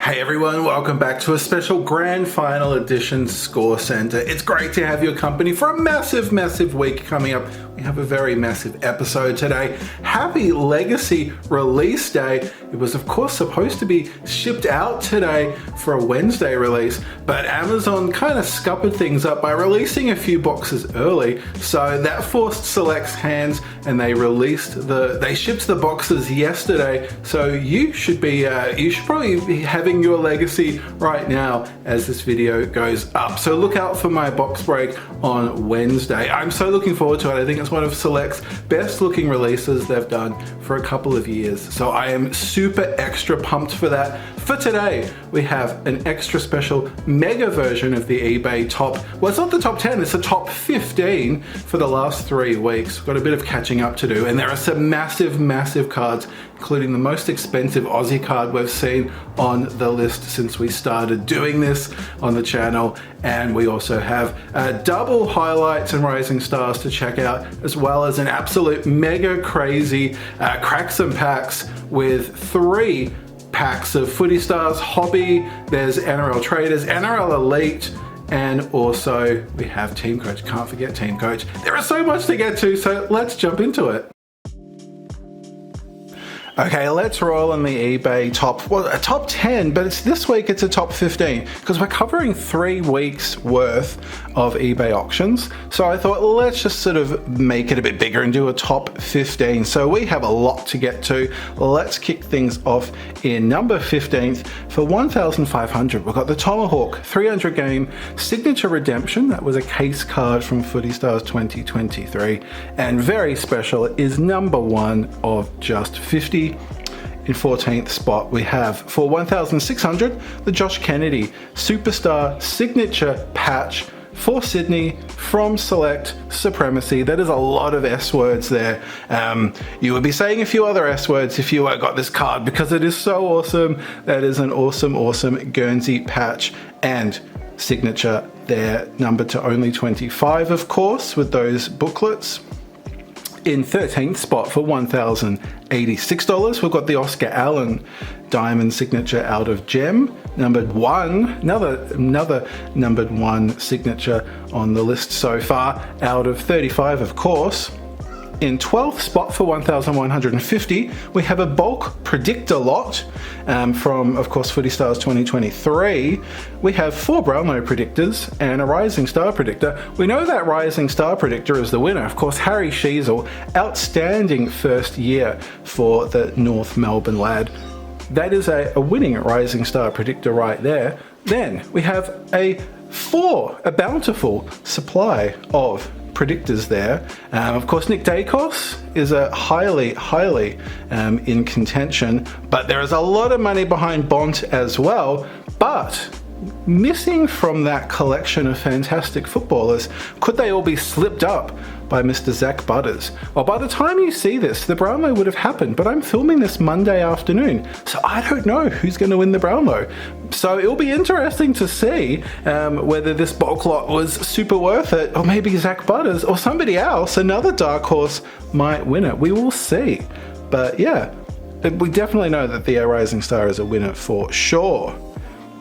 Hey everyone, welcome back to a special grand final edition ScoreCentre. It's great to have your company for a massive week coming up. We have a very massive episode today. Happy Legacy release day. It was of course supposed to be shipped out today for a Wednesday release, but Amazon kind of scuppered things up by releasing a few boxes early. So that forced Select's hands and they shipped the boxes yesterday. So you should probably be having your Legacy right now as this video goes up. So look out for my box break on Wednesday. I'm so looking forward to it. I think it's one of Select's best looking releases they've done for a couple of years. So I am super extra pumped for that. For today, we have an extra special mega version of the eBay top. Well, it's not the top 10, it's the top 15 for the last 3 weeks. We've got a bit of catching up to do, and there are some massive cards, including the most expensive Aussie card we've seen on the list since we started doing this on the channel. And we also have double highlights and rising stars to check out, as well as an absolute mega crazy cracks and packs with 3 packs of Footy Stars Hobby. There's NRL Traders, NRL Elite, and also we have Team Coach. Can't forget Team Coach. There is so much to get to, so let's jump into it. Okay, let's roll on the eBay top, well, a top 10, but this week it's a top 15 because we're covering 3 weeks worth of eBay auctions. So I thought, let's just sort of make it a bit bigger and do a top 15. So we have a lot to get to. Let's kick things off in number 15th for 1,500. We've got the Tomahawk 300 game signature redemption. That was a case card from Footy Stars 2023. And very special is number 1 of just 50. In 14th spot, we have for 1,600, the Josh Kennedy Superstar Signature Patch for Sydney from Select Supremacy. That is a lot of S words there. You would be saying a few other S words if you got this card because it is so awesome. That is an awesome Guernsey patch and signature there, numbered to only 25, of course, with those booklets. In 13th spot for $1,086, we've got the Oscar Allen Diamond Signature out of Gem, numbered 1, another numbered 1 signature on the list so far, out of 35, of course. In 12th spot for 1,150, we have a bulk predictor lot from, of course, Footy Stars 2023. We have 4 Brownlow predictors and a Rising Star predictor. We know that Rising Star predictor is the winner. Of course, Harry Sheasel, outstanding first year for the North Melbourne lad. That is a winning Rising Star predictor right there. Then we have a bountiful supply of predictors there. Of course, Nick Dacos is a highly in contention, but there is a lot of money behind Bont as well. But missing from that collection of fantastic footballers, could they all be slipped up by Mr. Zach Butters? Well, by the time you see this, the Brownlow would have happened, but I'm filming this Monday afternoon, so I don't know who's going to win the Brownlow. So it'll be interesting to see whether this bulk lot was super worth it, or maybe Zach Butters or somebody else, another dark horse, might win it. We will see. But yeah, we definitely know that the Rising Star is a winner for sure.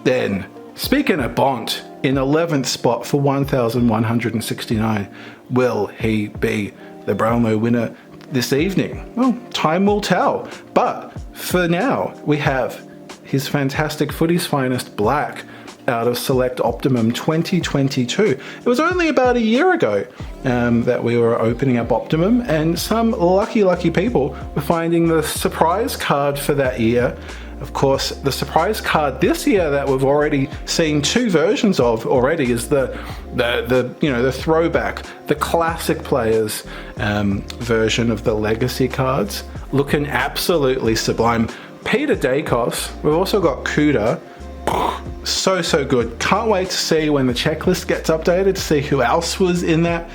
Then, speaking of Bont, in 11th spot for 1,169, will he be the Brownlow winner this evening? Well, time will tell. But for now, we have his fantastic Footy's Finest Black out of Select Optimum 2022. It was only about a year ago that we were opening up Optimum, and some lucky people were finding the surprise card for that year. Of course, the surprise card this year that we've already seen 2 versions of already is the throwback, the classic players version of the legacy cards, looking absolutely sublime. Peter Dacos. We've also got Kuda. So good. Can't wait to see when the checklist gets updated to see who else was in that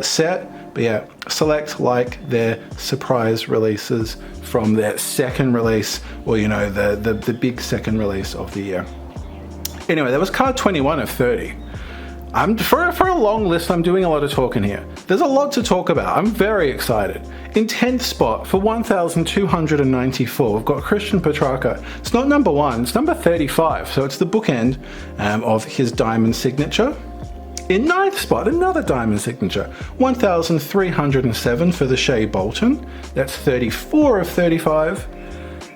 set. But yeah, Select like their surprise releases from their second release, or the big second release of the year. Anyway, that was card 21 of 30. For a long list, I'm doing a lot of talking here. There's a lot to talk about. I'm very excited. In 10th spot for 1,294, we've got Christian Petrarca. It's not number 1, it's number 35, so it's the bookend of his diamond signature. In 9th spot, another diamond signature, 1,307 for the Shea Bolton. That's 34 of 35.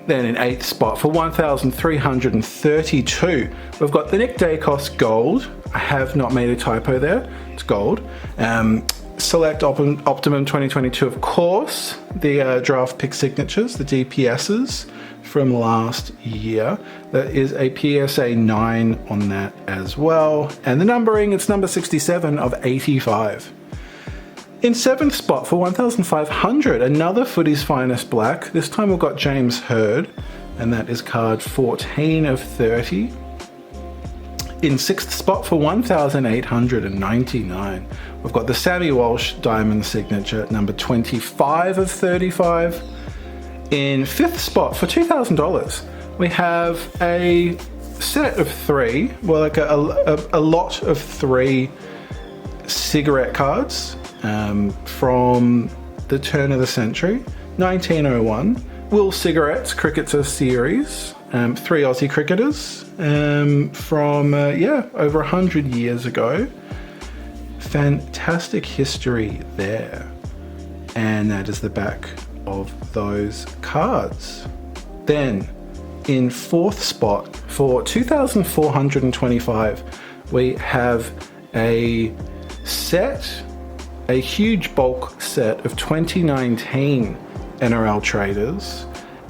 Then in 8th spot for 1,332, we've got the Nick Dacos Gold. I have not made a typo there, it's gold. Select Optimum 2022, of course, the draft pick signatures, the DPSs from last year. There is a PSA 9 on that as well. And the numbering, it's number 67 of 85. In 7th spot for 1,500, another Footy's Finest Black. This time we've got James Hird, and that is card 14 of 30. In 6th spot for 1,899, we've got the Sammy Walsh Diamond Signature, number 25 of 35. In 5th spot for $2,000, we have a set of 3, well, like a lot of 3 cigarette cards from the turn of the century, 1901. Will Cigarettes Cricketer Series, 3 Aussie cricketers from, over 100 years ago. Fantastic history there. And that is the back of those cards. Then in 4th spot for 2,425, we have a huge bulk set of 2019 NRL traders,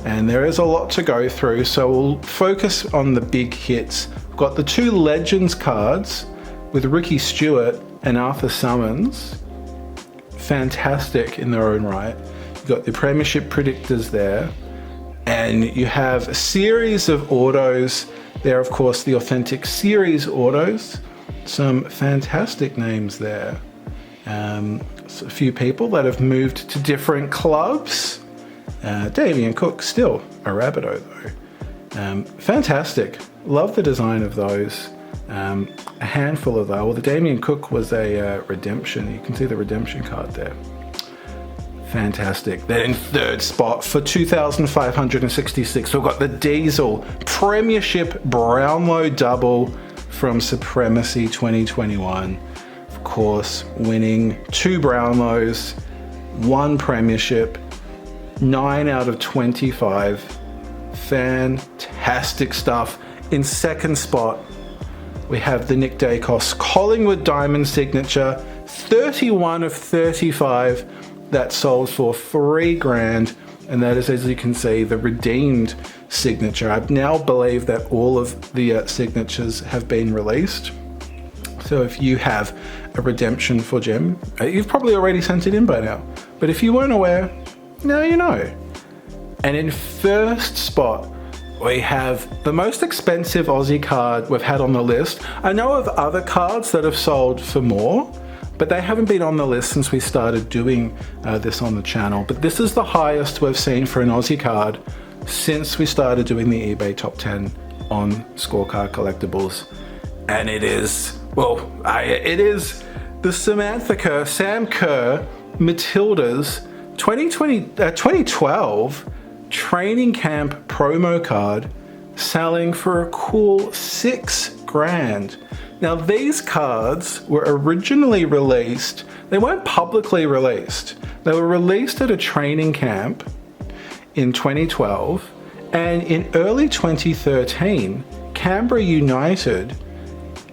and there is a lot to go through, so we'll focus on the big hits. We've got the 2 Legends cards with Ricky Stewart and Arthur Summons. Fantastic in their own right. You've got the Premiership Predictors there, and you have a series of autos there, of course, the authentic series autos. Some fantastic names there. So a few people that have moved to different clubs. Damien Cook, still a Rabbitoh though. Fantastic. Love the design of those. A handful of those. Well, the Damien Cook was a redemption. You can see the redemption card there. Fantastic. Then in 3rd spot for 2,566, we've got the Diesel Premiership Brownlow Double from Supremacy 2021. Of course, winning 2 Brownlows, 1 Premiership, 9 out of 25. Fantastic stuff. In 2nd spot, we have the Nick Dacos Collingwood Diamond Signature, 31 of 35. That sold for $3,000, and that is, as you can see, the redeemed signature. I now believe that all of the signatures have been released. So if you have a redemption for Gem, you've probably already sent it in by now. But if you weren't aware, now you know. And in 1st spot, we have the most expensive Aussie card we've had on the list. I know of other cards that have sold for more, but they haven't been on the list since we started doing this on the channel. But this is the highest we've seen for an Aussie card since we started doing the eBay top 10 on Scorecard Collectibles. And it is, well, it is the Samantha Kerr, Sam Kerr, Matilda's 2012 training camp promo card, selling for a cool $6,000. Now these cards were originally released, they weren't publicly released. They were released at a training camp in 2012, and in early 2013, Canberra United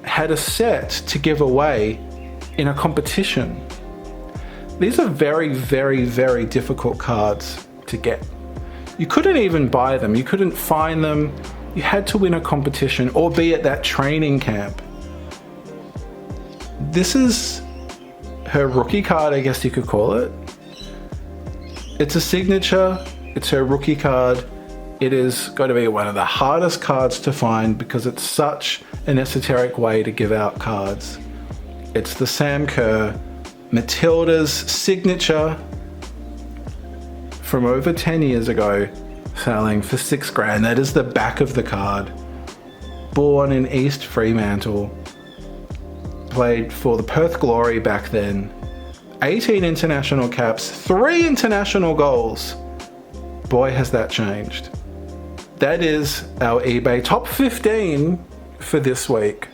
had a set to give away in a competition. These are very, very, very difficult cards to get. You couldn't even buy them, you couldn't find them. You had to win a competition or be at that training camp. This is her rookie card, I guess you could call it. It's a signature, it's her rookie card. It is going to be one of the hardest cards to find because it's such an esoteric way to give out cards. It's the Sam Kerr, Matilda's signature from over 10 years ago, selling for $6,000. That is the back of the card. Born in East Fremantle. played for the Perth Glory back then. 18 international caps, 3 international goals. Boy, has that changed. That is our eBay top 15 for this week.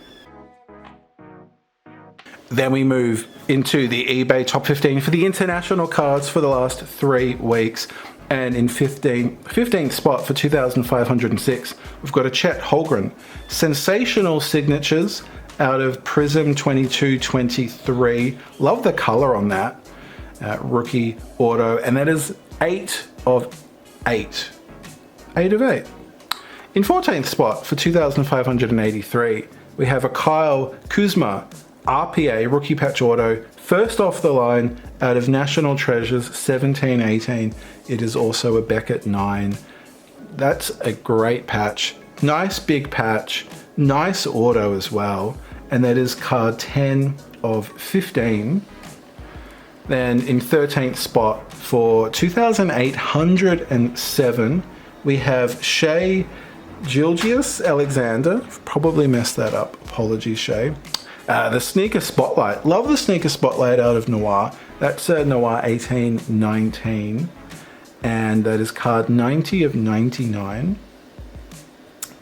Then we move into the eBay top 15 for the international cards for the last 3 weeks. And in 15th spot for 2,506, we've got a Chet Holmgren. Sensational signatures out of Prism 2223. Love the color on that. Rookie auto. And that is 8 of 8. 8 of 8. In 14th spot for 2,583, we have a Kyle Kuzma RPA rookie patch auto. First off the line out of National Treasures 1718. It is also a Beckett 9. That's a great patch. Nice big patch. Nice auto as well. And that is card 10 of 15. Then in 13th spot for 2,807, we have Shea Gilgeous Alexander. Probably messed that up. Apologies, Shea. The Sneaker Spotlight. Love the Sneaker Spotlight out of Noir. That's Noir 1819. And that is card 90 of 99.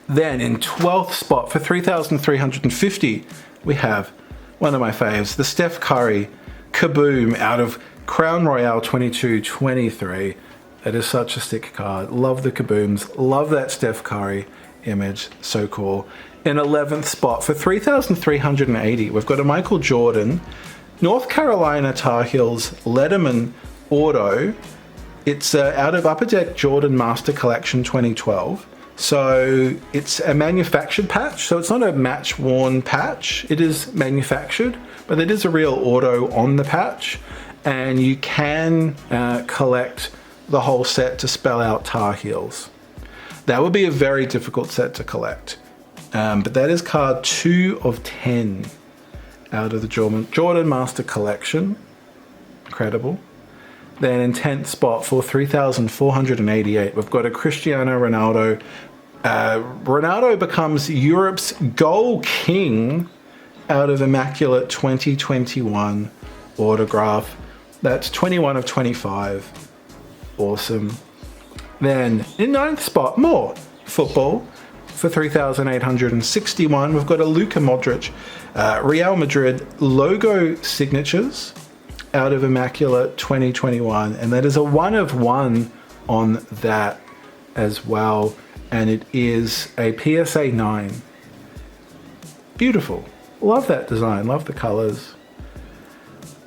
Then in 12th spot for 3,350, we have one of my faves, the Steph Curry Kaboom out of Crown Royale 2223. That is such a sick card. Love the Kabooms. Love that Steph Curry image. So cool. In 11th spot for 3,380, we've got a Michael Jordan North Carolina Tar Heels Letterman auto. It's out of Upper Deck Jordan Master Collection 2012. So it's a manufactured patch. So it's not a match worn patch. It is manufactured, but it is a real auto on the patch. And you can collect the whole set to spell out Tar Heels. That would be a very difficult set to collect. But that is card 2 of 10 out of the Jordan Master Collection. Incredible. Then in 10th spot for 3,488, we've got a Cristiano Ronaldo. Ronaldo becomes Europe's goal king out of Immaculate 2021 autograph. That's 21 of 25. Awesome. Then in 9th spot, more football. For 3,861, we've got a Luka Modric Real Madrid logo signatures out of Immaculate 2021, and that is a 1 of 1 on that as well, and it is a PSA 9. Beautiful. Love that design. Love the colors.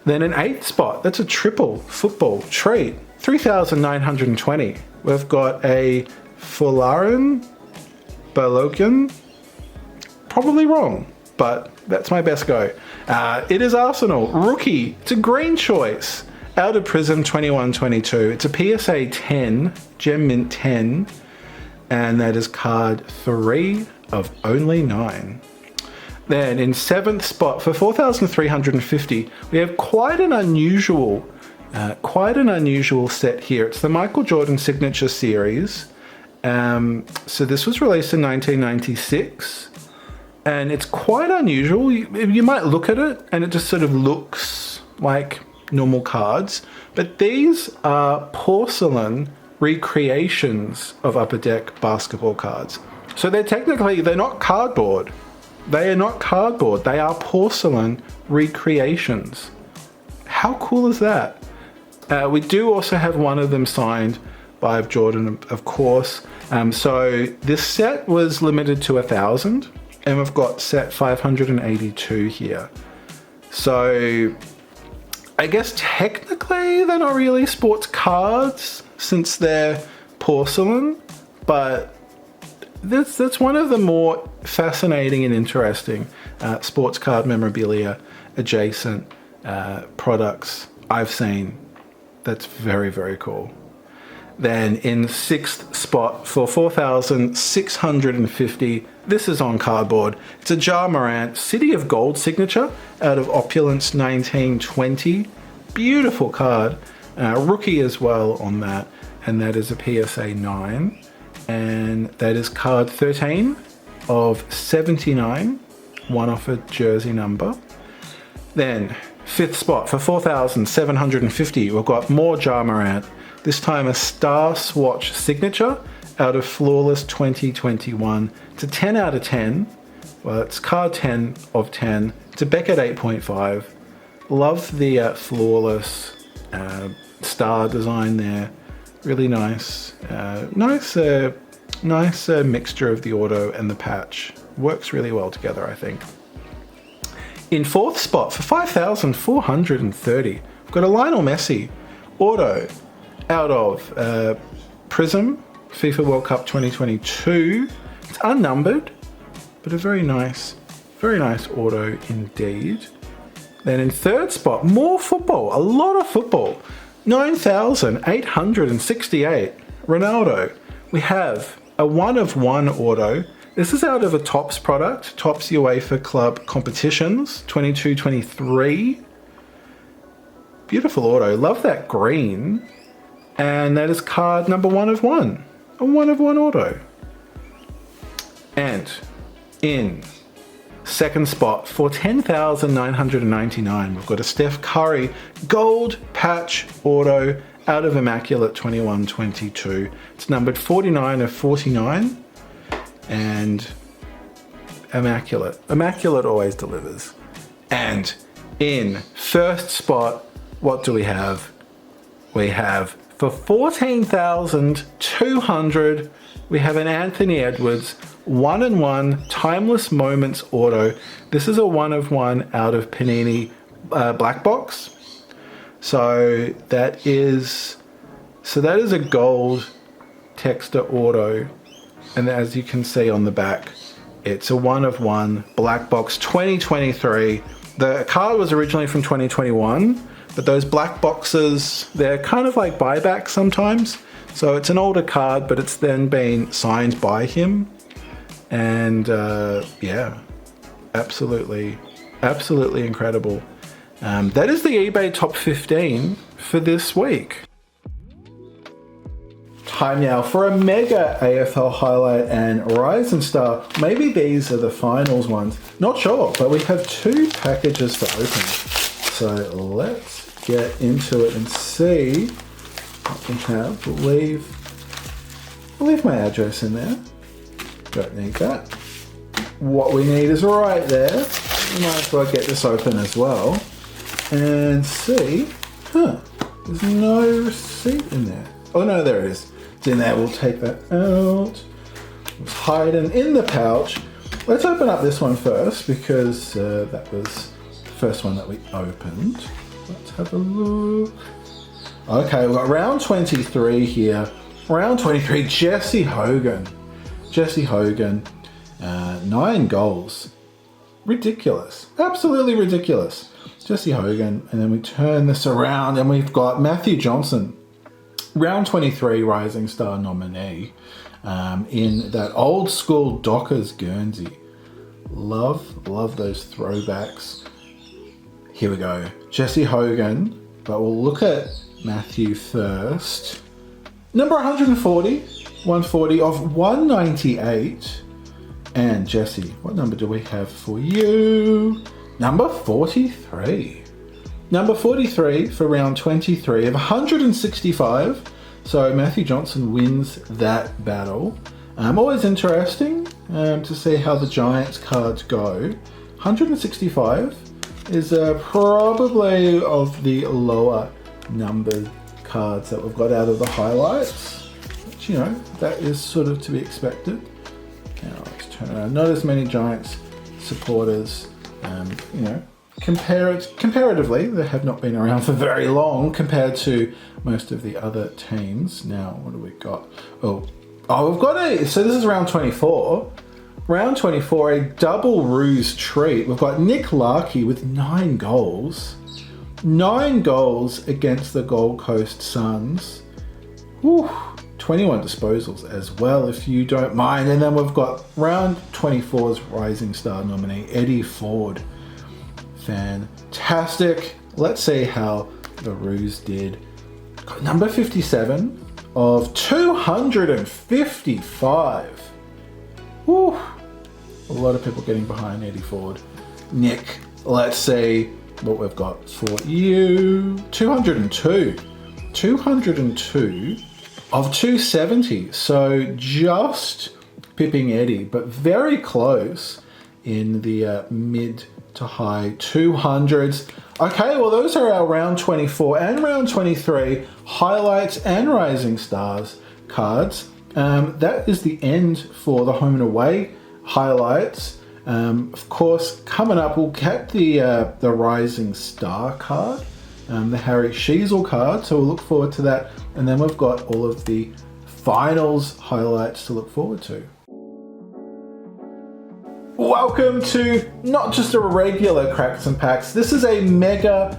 Then in 8th spot, that's a triple football treat. 3,920. We've got a Folarin Balogun, probably wrong, but that's my best go. It is Arsenal rookie. It's a green choice out of Prism 2122. It's a PSA 10, Gem Mint 10, and that is card 3 of only 9. Then in 7th spot for 4,350, we have quite an unusual set here. It's the Michael Jordan Signature Series. So this was released in 1996, and it's quite unusual. You might look at it and it just sort of looks like normal cards, but these are porcelain recreations of Upper Deck basketball cards. So they're not cardboard. They are not cardboard. They are porcelain recreations. How cool is that? We do also have one of them signed by Jordan, of course. So this set was limited to 1,000, and we've got set 582 here. So I guess technically they're not really sports cards since they're porcelain, but that's one of the more fascinating and interesting sports card memorabilia adjacent products I've seen. That's very, very cool. Then in 6th spot for 4,650, this is on cardboard. It's a Ja Morant City of Gold signature out of Opulence 1920. Beautiful card. Rookie as well on that. And that is a PSA 9. And that is card 13 of 79. One off a jersey number. Then, 5th spot for 4,750, we've got more Ja Morant. This time a Star Swatch signature out of Flawless 2021. It's a 10 out of 10. Well, it's card 10 of 10. It's a Beckett 8.5. Love the Flawless star design there. Really nice. Nice mixture of the auto and the patch. Works really well together, I think. In 4th spot for 5,430, we've got a Lionel Messi auto out of Prism FIFA World Cup 2022. It's unnumbered, but a very nice auto indeed. Then in 3rd spot, more football, a lot of football. 9,868 Ronaldo. We have a 1 of 1 auto. This is out of a Topps product, Topps UEFA Club Competitions 22-23. Beautiful auto, love that green. And that is card number 1 of 1, a 1 of 1 auto. And in 2nd spot for 10,999, we've got a Steph Curry gold patch auto out of Immaculate 21-22. It's numbered 49 of 49. And Immaculate always delivers. And in 1st spot, what do we have? We have for 14,200, we have an Anthony Edwards 1 and 1 Timeless Moments auto. This is a 1 of 1 out of Panini Black Box. So that is a gold texture auto. And as you can see on the back, it's a 1 of 1 Black Box 2023. The card was originally from 2021, but those black boxes, they're kind of like buybacks sometimes. So it's an older card, but it's then been signed by him. And yeah, absolutely incredible. That is the eBay top 15 for this week. Time now for a mega AFL highlight and Rising Star. Maybe these are the finals ones. Not sure, but we have 2 packages to open. So let's get into it and see what we have. We'll leave my address in there. Don't need that. What we need is right there. We might as well get this open as well. And see. There's no receipt in there. Oh no, there it is. It's in there. We'll take that out. It's hiding in the pouch. Let's open up this one first because that was the first one that we opened. Let's have a look. Okay, we've got round 23 here. Round 23, Jesse Hogan. 9 goals. Ridiculous. Absolutely ridiculous. Jesse Hogan. And then we turn this around and we've got Matthew Johnson. Round 23 Rising Star nominee in that old school Dockers Guernsey. Love those throwbacks. Here we go. Jesse Hogan, but we'll look at Matthew first. Number 140 of 198. And Jesse, what number do we have for you? Number 43. Number 43 for round 23 of 165. So Matthew Johnson wins that battle. Always interesting to see how the Giants cards go. 165 is probably of the lower numbered cards that we've got out of the highlights. Which, you know, that is sort of to be expected. Now let's turn around. Not as many Giants supporters, you know, comparatively, they have not been around for very long compared to most of the other teams. Now, what do we got? Oh, we've got so this is round 24. Round 24, a double ruse treat. We've got Nick Larkey with 9 goals. 9 goals against the Gold Coast Suns. Whew. 21 disposals as well, if you don't mind. And then we've got round 24's Rising Star nominee, Eddie Ford. Fantastic. Let's see how the Ruse did. Got number 57 of 255. Woo. A lot of people getting behind Eddie Ford. Nick, let's see what we've got for you. 202. 202 of 270. So just pipping Eddie, but very close in the mid to high 200s. Okay, well those are our round 24 and round 23 highlights and rising stars cards. That is the end for the home and away highlights. Of course, coming up we'll get the rising star card, the Harry Sheasel card, so we'll look forward to that. And then we've got all of the finals highlights to look forward to. Welcome to not just a regular Cracks and Packs. This is a mega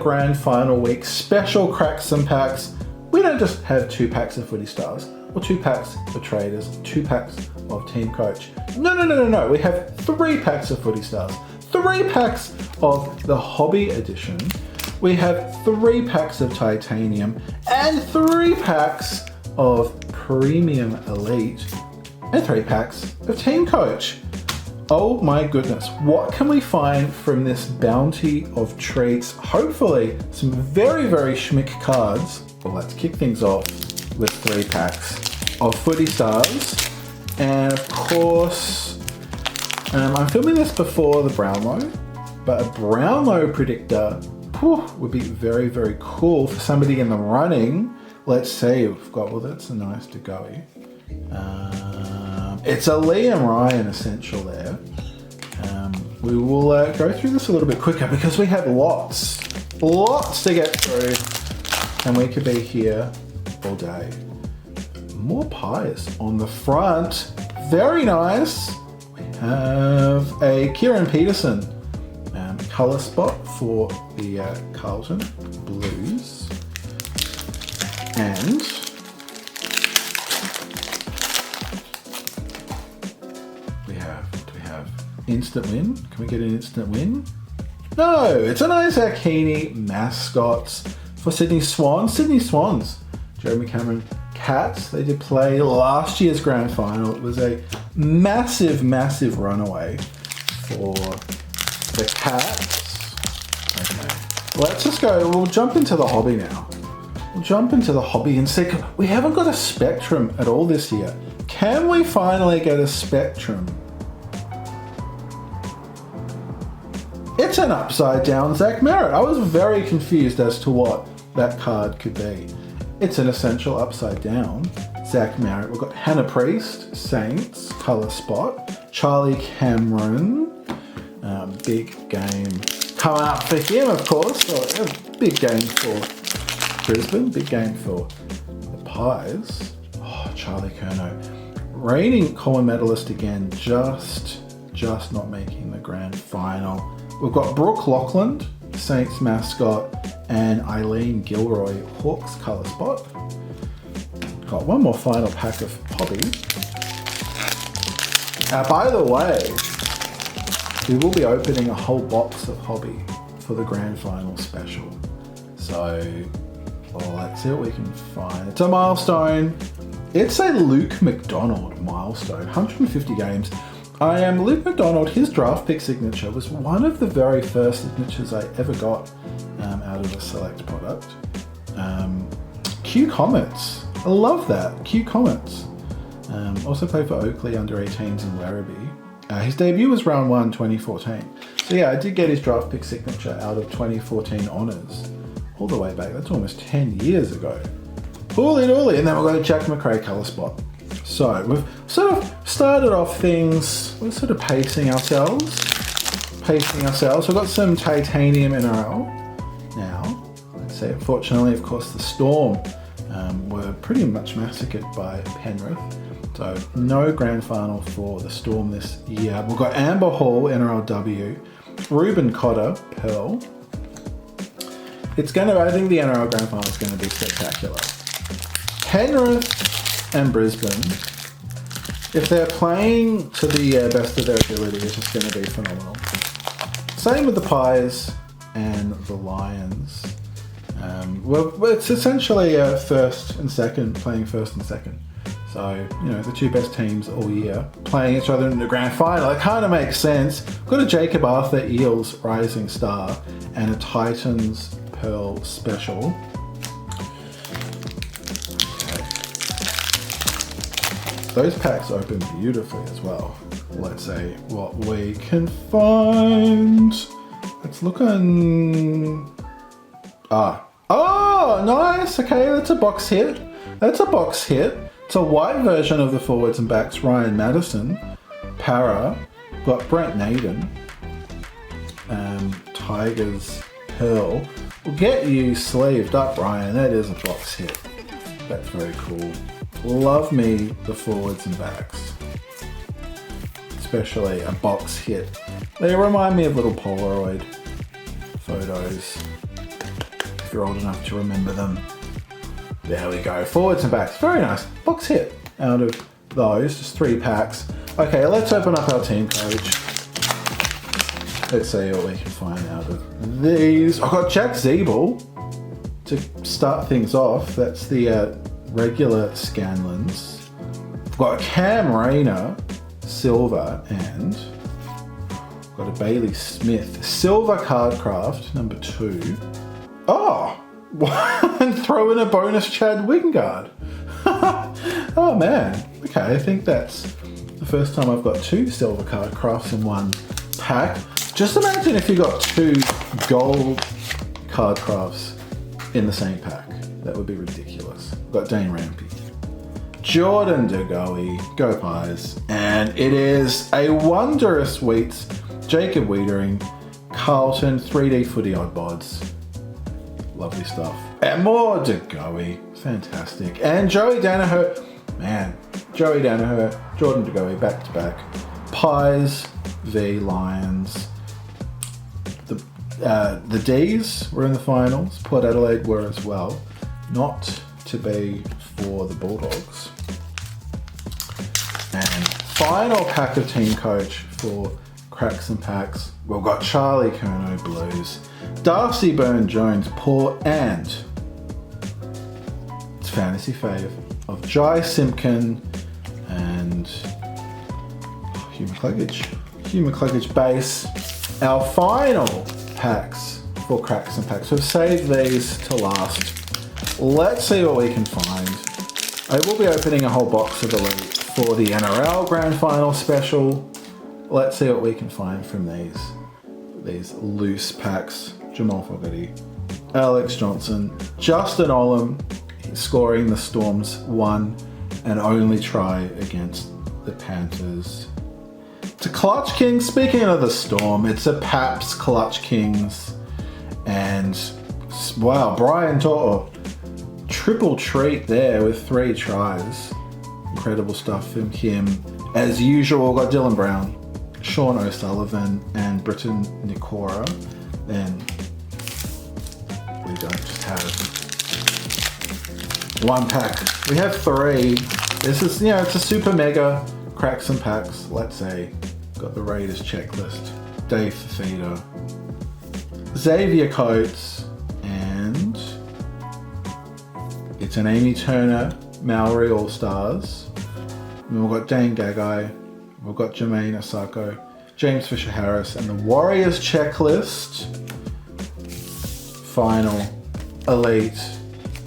grand final week special Cracks and Packs. We don't just have 2 packs of Footy Stars or 2 packs for traders, 2 packs of Team Coach. No. We have 3 packs of Footy Stars, 3 packs of the Hobby Edition. We have 3 packs of Titanium and 3 packs of Premium Elite and 3 packs of Team Coach. Oh my goodness, what can we find from this bounty of treats? Hopefully some very schmick cards. Well, let's kick things off with 3 packs of Footy Stars. And of course, I'm filming this before the Brownlow, but a Brownlow predictor would be very cool for somebody in the running. Let's see, we've got, well that's a nice to go. It's a Liam Ryan essential there. We will go through this a little bit quicker because we have lots to get through, and we could be here all day. More pies on the front. Very nice. We have a Kieran Peterson colour spot for the Carlton Blues. And do we have instant win? Can we get an instant win? No, it's an Isaac Heaney mascots for Sydney Swans. Sydney Swans, Jeremy Cameron Cats. They did play last year's grand final. It was a massive runaway for the Cats. Okay, let's just go. We'll jump into the hobby now. We'll jump into the hobby and see. We haven't got a Spectrum at all this year. Can we finally get a Spectrum? It's an upside down Zach Merritt. I was very confused as to what that card could be. It's an essential upside down Zach Merritt. We've got Hannah Priest, Saints, colour spot. Charlie Cameron, big game coming up for him, of course. So a big game for Brisbane, big game for the Pies. Oh, Charlie Curnow, reigning Coleman medalist again, just not making the grand final. We've got Brooke Lockland, Saints mascot, and Eileen Gilroy, Hawks colour spot. Got one more final pack of Hobby. By the way, we will be opening a whole box of Hobby for the grand final special. So, well, let's see what we can find. It's a milestone. It's a Luke McDonald milestone, 150 games. Luke McDonald, his draft pick signature was one of the very first signatures I ever got out of a select product. Q Comets, I love that, Q Comets. Also played for Oakley under 18s in Werribee. His debut was round 1, 2014. So yeah, I did get his draft pick signature out of 2014 honours. All the way back, that's almost 10 years ago. Holy, and then we've got a Jack McRae colour spot. So we've sort of started off things, we're sort of pacing ourselves. We've got some Titanium NRL now. Let's see, unfortunately, of course, the Storm were pretty much massacred by Penrith. So no grand final for the Storm this year. We've got Amber Hall, NRLW, Ruben Cotter, Pearl. I think the NRL grand final is going to be spectacular. Penrith and Brisbane, if they're playing to the best of their ability, it's just going to be phenomenal. Same with the Pies and the Lions. It's essentially first and second, playing first and second. So, you know, the two best teams all year playing each other in the grand final. It kind of makes sense. We've got a Jacob Arthur Eels Rising Star and a Titans Pearl Special. Okay. Those packs open beautifully as well. Let's see what we can find. It's looking... Oh, nice. Okay, that's a box hit. That's a box hit. It's a white version of the forwards and backs. Ryan Madison, Para, got Brent Naden, Tigers Pearl. We'll get you sleeved up, Ryan. That is a box hit. That's very cool. Love me the forwards and backs, especially a box hit. They remind me of little Polaroid photos, if you're old enough to remember them. There we go, forwards and backs, very nice. Box hit out of those, just 3 packs. Okay, let's open up our team coach. Let's see what we can find out of these. I've got Jack Zeeble to start things off. That's the regular Scanlons. I've got Cam Rayner, silver, and I've got a Bailey Smith, silver Cardcraft, number 2. Oh! And throw in a bonus Chad Wingard. Oh man. Okay, I think that's the first time I've got 2 silver card crafts in one pack. Just imagine if you got 2 gold card crafts in the same pack. That would be ridiculous. I've got Dane Rampy, Jordan DeGoey, go Pies, and it is a Wondrous Wheats, Jacob Wiedering, Carlton 3D Footy Odd Bods. Lovely stuff. And more DeGoey. Fantastic. And Joey Danaher. Man, Joey Danaher, Jordan DeGoey, back to back. Pies v Lions. The D's were in the finals. Port Adelaide were as well. Not to be for the Bulldogs. And final pack of team coach for Cracks and Packs. We've got Charlie Curnow Blues, Darcy Byrne-Jones, Port, and it's fantasy fave of Jai Simpkin and Hugh McCluggage base. Our final packs for Cracks and Packs. We've saved these to last. Let's see what we can find. I will be opening a whole box of Elite for the NRL Grand Final special. Let's see what we can find from these loose packs. Jamal Fogarty, Alex Johnson, Justin Olam scoring the Storm's one and only try against the Panthers. To Clutch Kings, speaking of the Storm, it's a Paps Clutch Kings. And wow, Brian To'o, triple treat there with 3 tries. Incredible stuff from him. As usual, got Dylan Brown, Sean O'Sullivan, and Britton Nikora. Then we don't just have 1 pack. We have 3. This is, you know, it's a super mega Cracks and Packs. Let's say got the Raiders checklist. Dave Fafita, Xavier Coates, and it's an Amy Turner Maori All Stars. And we've got Dane Gagai. We've got Jermaine Osako, James Fisher-Harris, and the Warriors checklist. Final Elite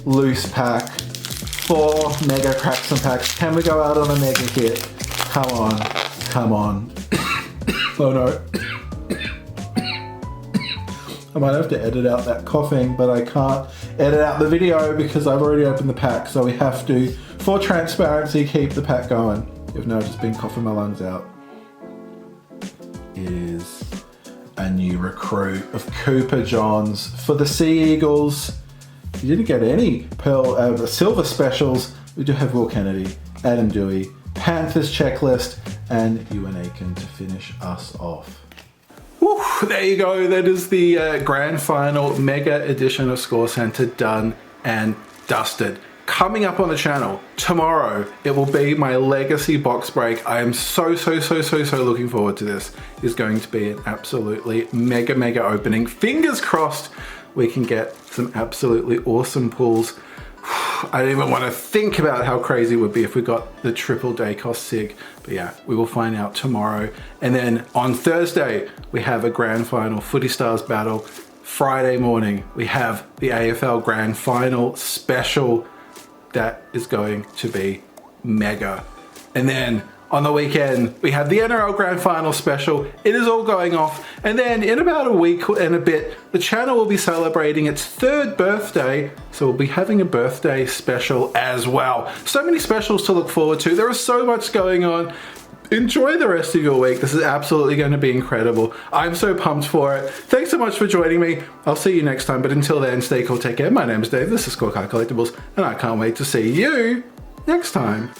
loose pack. 4 mega Cracks and Packs. Can we go out on a mega hit? Come on. Come on. Oh no. I might have to edit out that coughing, but I can't edit out the video because I've already opened the pack, so we have to, for transparency, keep the pack going. If not, I've just been coughing my lungs out. Is a new recruit of Cooper Johns for the Sea Eagles. You didn't get any silver specials. We do have Will Kennedy, Adam Dewey, Panthers checklist, and Ewan Aiken to finish us off. Woo, there you go. That is the grand final mega edition of ScoreCentre done and dusted. Coming up on the channel tomorrow, it will be my legacy box break. I am so looking forward to this. It's going to be an absolutely mega opening. Fingers crossed we can get some absolutely awesome pulls. I don't even want to think about how crazy it would be if we got the triple day cost sig. But yeah, we will find out tomorrow. And then on Thursday, we have a grand final Footy Stars battle. Friday morning, we have the AFL grand final special. That is going to be mega. And then on the weekend, we have the NRL Grand Final special. It is all going off. And then in about a week and a bit, the channel will be celebrating its 3rd birthday. So we'll be having a birthday special as well. So many specials to look forward to. There is so much going on. Enjoy the rest of your week. This is absolutely going to be incredible. I'm so pumped for it. Thanks so much for joining me. I'll see you next time. But until then, stay cool, take care. My name is Dave. This is Scorecard Collectibles. And I can't wait to see you next time.